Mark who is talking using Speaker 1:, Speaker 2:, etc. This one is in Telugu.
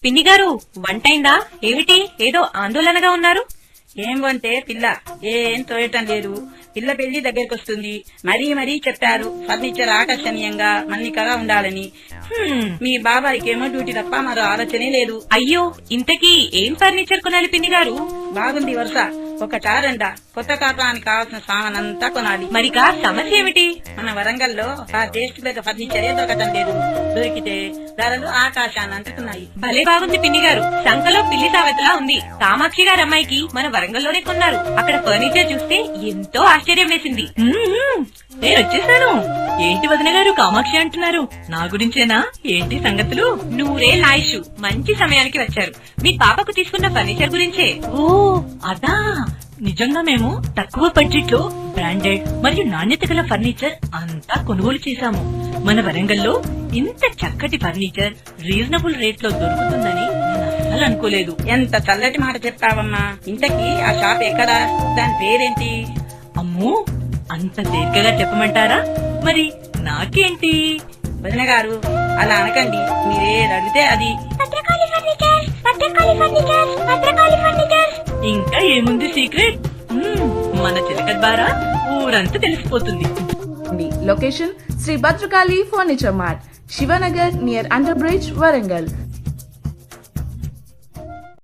Speaker 1: పిన్ని గారు వంటైందా? ఏమిటి ఏదో ఆందోళనగా ఉన్నారు?
Speaker 2: ఏం వంటే పిల్ల ఏం తోయటం లేదు. పిల్ల పెళ్లి దగ్గరికి వస్తుంది. మరీ చెప్పారు ఫర్నిచర్ ఆకర్షణీయంగా మన్నికగా ఉండాలని. మీ బాబాయికేమో డ్యూటీ తప్ప మరో ఆలోచనే లేదు.
Speaker 1: అయ్యో, ఇంతకీ ఏం ఫర్నిచర్ కొనాలి పిన్ని గారు?
Speaker 2: బాగుంది వరుస. ఒక చారండ కొత్త కాపురానికి కావాల్సిన సామాన్ అంతా కొనాలి.
Speaker 1: మరిగా సమస్య ఏమిటి?
Speaker 2: మన వరంగల్లో ఆ టేస్ట్ దగ్గర ఫర్నిచరే దొరకటం లేదు. దొరికితే ధరలు ఆకాశాన్ని అంటున్నాయి.
Speaker 1: భలే బాగుంది పిన్ని గారు. సంకలో పిల్లి సావతలా ఉంది. కామాక్షి గారి అమ్మాయికి మన వరంగల్లోనే కొన్నారు. అక్కడ ఫర్నిచర్ చూస్తే ఎంతో ఆశ్చర్యం వేసింది. నేను వచ్చేసాను. ఏంటి వదిన గారు కామాక్షి అంటున్నారు? నా గురించేనా? ఏంటి సంగతులు? నూరే లాయిషు, మంచి సమయానికి వచ్చారు. మీ పాపకు తీసుకున్న ఫర్నిచర్ గురించే. ఓ అదా, నిజంగా మేము తక్కువ బడ్జెట్ లో బ్రాండెడ్ మరియు నాణ్యత గల ఫర్నిచర్ అంతా కొనుగోలు చేశాము. మన వరంగల్లో ఇంత చక్కటి ఫర్నిచర్ రీజనబుల్ రేట్ లో దొరుకుతుందని నేను అస్సలు అనుకోలేదు.
Speaker 2: ఎంత చల్లటి మాట చెప్పావమ్మా. ఇంతకీ ఆ షాప్ ఎక్కడా? దాని పేరేంటి?
Speaker 1: అమ్మో, అంత తేలికగా చెప్పమంటారా? మరి నాకేంటి?
Speaker 2: వదిన గారు అలా అనకండి. మీరేది అడిగితే అది.
Speaker 1: ఇంకా ఏముంది సీక్రెట్? మన చిలక ద్వారా ఊరంతా తెలిసిపోతుంది.
Speaker 3: Location Shri Bhadrakali furniture mart, Shivanagar near under bridge, Warangal.